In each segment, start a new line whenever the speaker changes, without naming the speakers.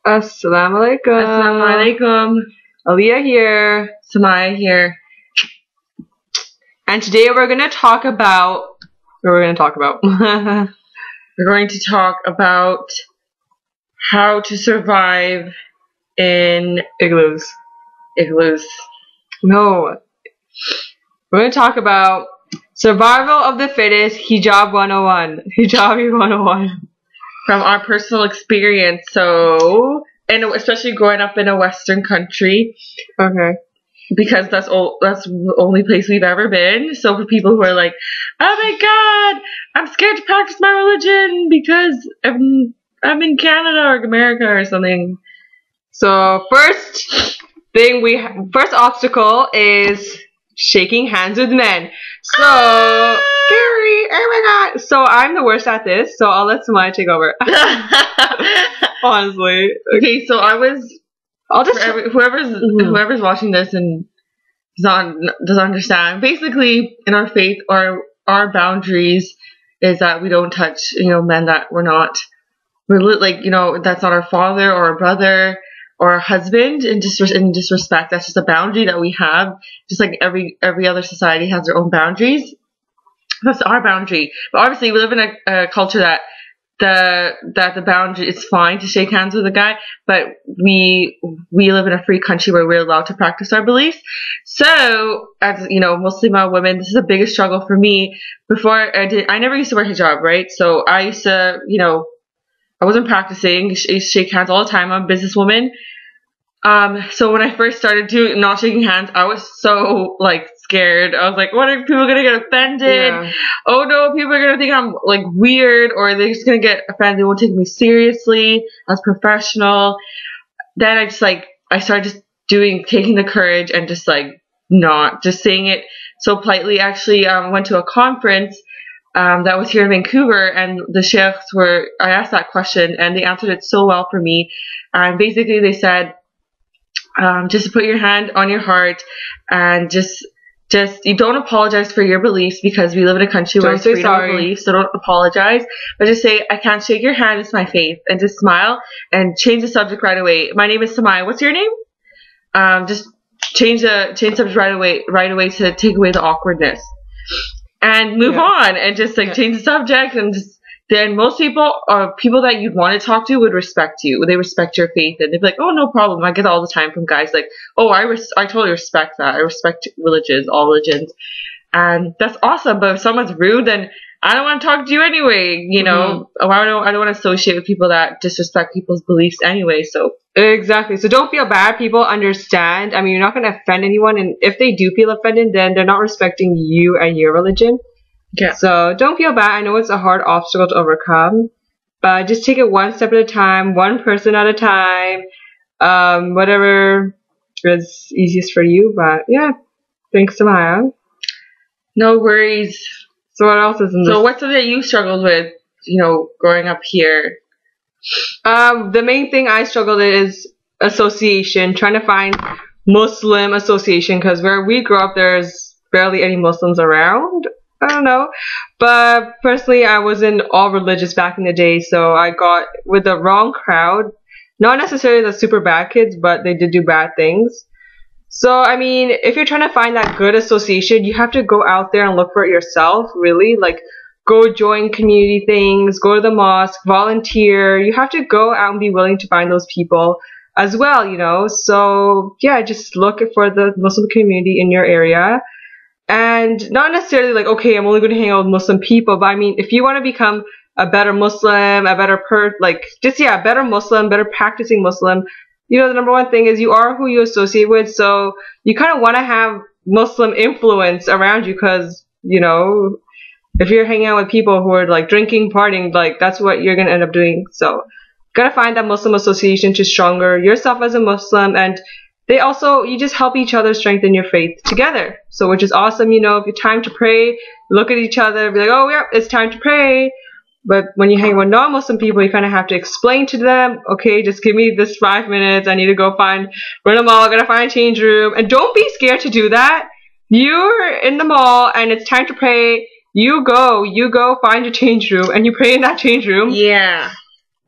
Assalamu alaikum.
Assalamu alaikum.
Aliyah here.
Samaya here.
And today we're going to talk about... What we're going to talk about?
We're going to talk about how to survive in
Igloos. No. We're going to talk about survival of the fittest, hijab 101. Hijabi 101.
From our personal experience. So, and especially growing up in a Western country.
Okay.
Because that's the only place we've ever been. So for people who are like, oh my god, I'm scared to practice my religion because I'm in Canada or America or something.
So first obstacle is shaking hands with men. So scary. Oh my god. So I'm the worst at this. So I'll let Samaya take over. Honestly.
Okay. So whoever's watching this and doesn't understand. Basically, in our faith, our boundaries is that we don't touch, men that we're not, that's not our father or our brother or our husband in disrespect. That's just a boundary that we have. Just like every other society has their own boundaries. That's our boundary. But obviously, we live in a culture that the boundary, it's fine to shake hands with a guy, but we live in a free country where we're allowed to practice our beliefs. So, as Muslimah women, this is the biggest struggle for me. Before I never used to wear hijab, right? So I used to, I wasn't practicing. I used to shake hands all the time. I'm a businesswoman. So when I first started not shaking hands, I was so scared. I was like, what are people gonna get offended? Yeah. Oh no, people are gonna think I'm weird, or they're just gonna get offended. They won't take me seriously as professional. Then I started just taking the courage and just not just saying it so politely. Actually, went to a conference that was here in Vancouver, and the sheikhs I asked that question and they answered it so well for me. And basically they said, just to put your hand on your heart and just you don't apologize for your beliefs, because we live in a country where it's freedom of belief, so don't apologize, but just say, I can't shake your hand, it's my faith, and just smile and change the subject right away. My name is Samaya. What's your name? Just change the subject right away to take away the awkwardness and move on, and just change the subject, and then most people that you'd want to talk to would respect you. They respect your faith, and they'd be like, oh, no problem. I get that all the time from guys oh, I totally respect that. I respect all religions. And that's awesome. But if someone's rude, then I don't want to talk to you anyway. Mm-hmm. I don't want to associate with people that disrespect people's beliefs anyway. So
exactly. So don't feel bad. People understand. I mean, you're not going to offend anyone. And if they do feel offended, then they're not respecting you and your religion. Yeah. So don't feel bad. I know it's a hard obstacle to overcome, but just take it one step at a time, one person at a time, whatever is easiest for you. But yeah, thanks, Samaya.
No worries.
So what else is in this?
So what's something that you struggled with, growing up here?
The main thing I struggled with is association, trying to find Muslim association, because where we grew up, there's barely any Muslims around. I don't know. But personally, I wasn't all religious back in the day, so I got with the wrong crowd. Not necessarily the super bad kids, but they did do bad things. So, I mean, if you're trying to find that good association, you have to go out there and look for it yourself, really. Go join community things, go to the mosque, volunteer. You have to go out and be willing to find those people as well, So, yeah, just look for the Muslim community in your area. And not necessarily okay, I'm only going to hang out with Muslim people, but I mean, if you want to become a better Muslim, a better better Muslim, better practicing Muslim, the number one thing is you are who you associate with, so you kind of want to have Muslim influence around you, because, if you're hanging out with people who are drinking, partying, that's what you're going to end up doing. So, gotta find that Muslim association to stronger yourself as a Muslim, and you just help each other strengthen your faith together. So, which is awesome, if it's time to pray, look at each other, be like, oh, yeah, it's time to pray. But when you hang with non-Muslim people, you kind of have to explain to them, okay, just give me this 5 minutes. I need to go run a mall, I gotta find a change room. And don't be scared to do that. You're in the mall and it's time to pray. You go find your change room and you pray in that change room.
Yeah.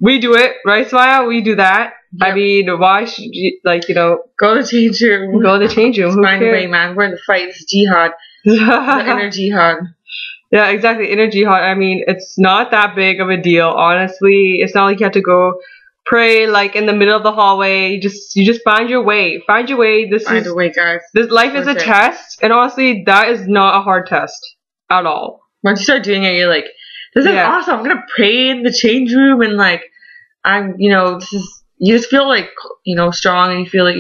We do it, right, Smile? We do that. I
Yep.
mean, why should you, like, you know,
Go to the change room.
go to the change room? Who
Find a way,
cares?
man. We're in the fight. It's jihad. The inner jihad.
Yeah, exactly. Inner jihad. I mean, it's not that big of a deal, honestly. It's not like you have to go pray like in the middle of the hallway. You just find your way. Find your way.
Find a way, guys.
This life is a
Worth it.
test, and honestly, that is not a hard test at all.
Once you start doing it, you're like, this is
Yeah.
awesome. I'm gonna pray in the change room, and like, I'm, you know, this is. You just feel like, you know, strong, and you feel like